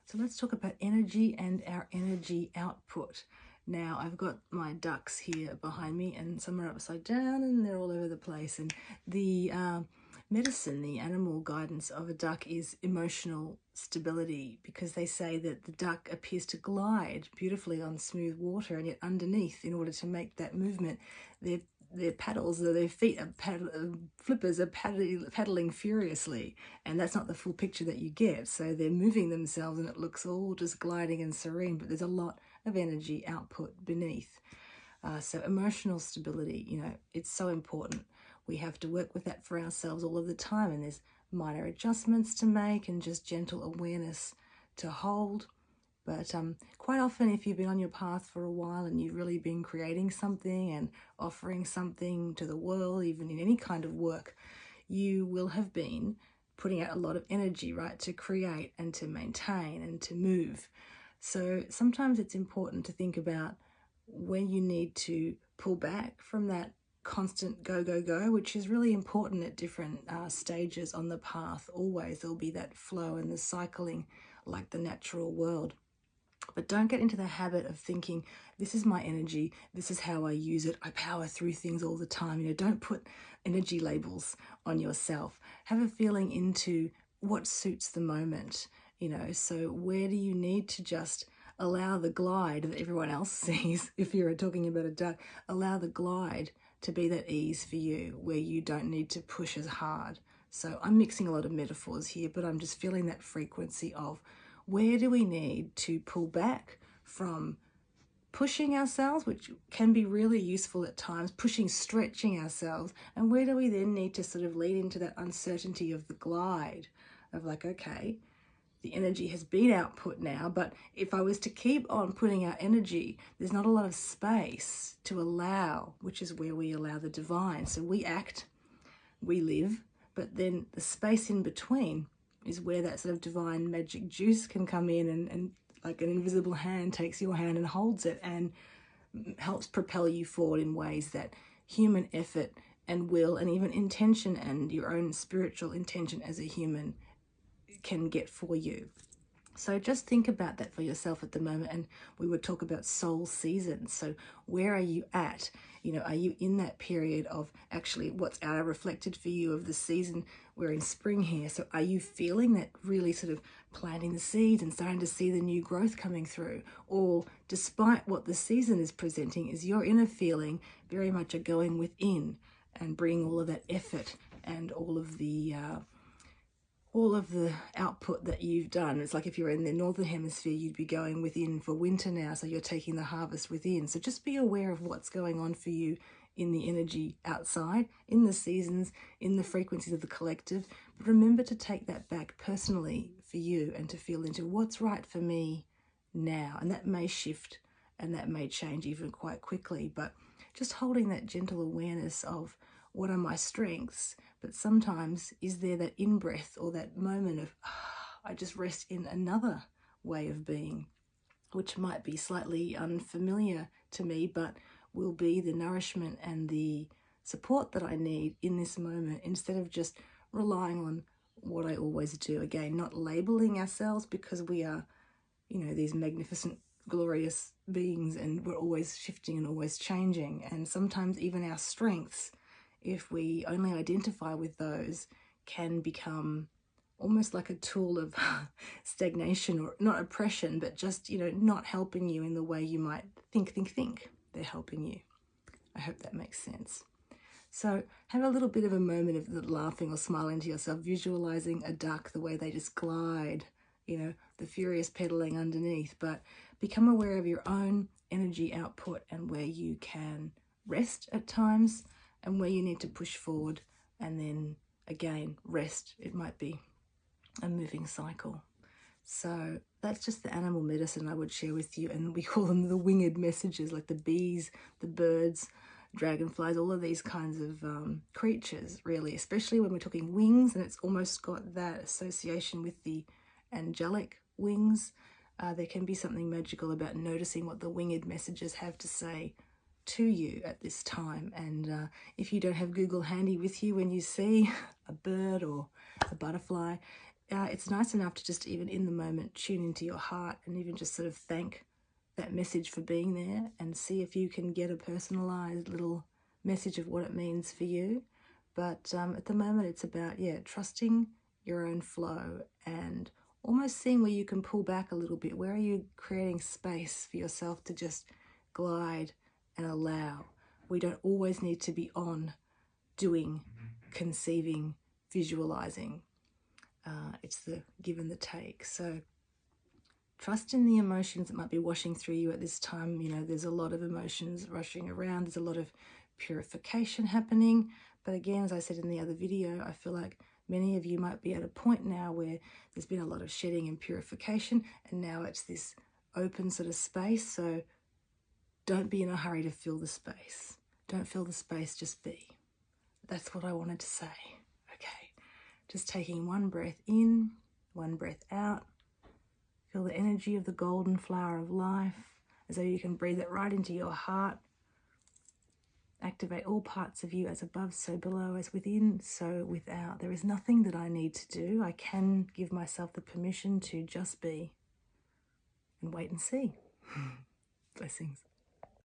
So let's talk about energy and our energy output. Now, I've got my ducks here behind me, and some are upside down and they're all over the place. And the medicine, the animal guidance of a duck is emotional stability, because they say that the duck appears to glide beautifully on smooth water, and yet underneath, in order to make that movement, their paddles, or their feet are flippers are paddling furiously, and that's not the full picture that you get. So they're moving themselves and it looks all just gliding and serene, but there's a lot of energy output beneath. So emotional stability, you know, it's so important. We have to work with that for ourselves all of the time, and there's minor adjustments to make and just gentle awareness to hold. But quite often, if you've been on your path for a while and you've really been creating something and offering something to the world, even in any kind of work, you will have been putting out a lot of energy, right, to create and to maintain and to move. So sometimes it's important to think about when you need to pull back from that constant go, go, go, which is really important at different stages on the path. Always there'll be that flow and the cycling like the natural world. But don't get into the habit of thinking, this is my energy, this is how I use it, I power through things all the time. You know, don't put energy labels on yourself. Have a feeling into what suits the moment, you know. So where do you need to just allow the glide that everyone else sees? If you're talking about a duck, allow the glide to be that ease for you, where you don't need to push as hard. So I'm mixing a lot of metaphors here, but I'm just feeling that frequency of, where do we need to pull back from pushing ourselves, which can be really useful at times, stretching ourselves, and where do we then need to sort of lead into that uncertainty of the glide, of like, okay, the energy has been output now, but if I was to keep on putting out energy, there's not a lot of space to allow, which is where we allow the divine. So we act, we live, but then the space in between is where that sort of divine magic juice can come in, and like an invisible hand takes your hand and holds it and helps propel you forward in ways that human effort and will and even intention and your own spiritual intention as a human can get for you. So just think about that for yourself at the moment. And we would talk about soul seasons. So where are you at? You know, are you in that period of actually what's outer reflected for you of the season? We're in spring here. So are you feeling that really sort of planting the seeds and starting to see the new growth coming through? Or despite what the season is presenting, is your inner feeling very much a going within and bringing all of that effort and all of the output that you've done? It's like if you're in the Northern Hemisphere, you'd be going within for winter now, so you're taking the harvest within. So just be aware of what's going on for you in the energy outside, in the seasons, in the frequencies of the collective. But remember to take that back personally for you and to feel into what's right for me now. And that may shift and that may change even quite quickly, but just holding that gentle awareness of what are my strengths. But sometimes is there that in-breath or that moment of, I just rest in another way of being, which might be slightly unfamiliar to me, but will be the nourishment and the support that I need in this moment, instead of just relying on what I always do. Again, not labeling ourselves, because we are, you know, these magnificent, glorious beings, and we're always shifting and always changing. And sometimes even our strengths, if we only identify with those, can become almost like a tool of stagnation, or not oppression, but just, you know, not helping you in the way you might think they're helping you. I hope that makes sense. So have a little bit of a moment of laughing or smiling to yourself, visualizing a duck, the way they just glide, you know, the furious pedaling underneath. But become aware of your own energy output and where you can rest at times and where you need to push forward, and then again rest. It might be a moving cycle. So that's just the animal medicine I would share with you, and we call them the winged messages, like the bees, the birds, dragonflies, all of these kinds of creatures, really, especially when we're talking wings, and it's almost got that association with the angelic wings. There can be something magical about noticing what the winged messages have to say to you at this time. And if you don't have Google handy with you when you see a bird or a butterfly, it's nice enough to just even in the moment tune into your heart and even just sort of thank that message for being there, and see if you can get a personalized little message of what it means for you. But at the moment it's about, yeah, trusting your own flow and almost seeing where you can pull back a little bit. Where are you creating space for yourself to just glide and allow? We don't always need to be on doing, conceiving, visualizing. It's the give and the take. So trust in the emotions that might be washing through you at this time. You know, there's a lot of emotions rushing around. There's a lot of purification happening. But again, as I said in the other video, I feel like many of you might be at a point now where there's been a lot of shedding and purification, and now it's this open sort of space. So don't be in a hurry to fill the space. Don't fill the space, just be. That's what I wanted to say. Okay, just taking one breath in, one breath out. Feel the energy of the golden flower of life, as though you can breathe it right into your heart. Activate all parts of you, as above, so below, as within, so without. There is nothing that I need to do. I can give myself the permission to just be and wait and see. Blessings.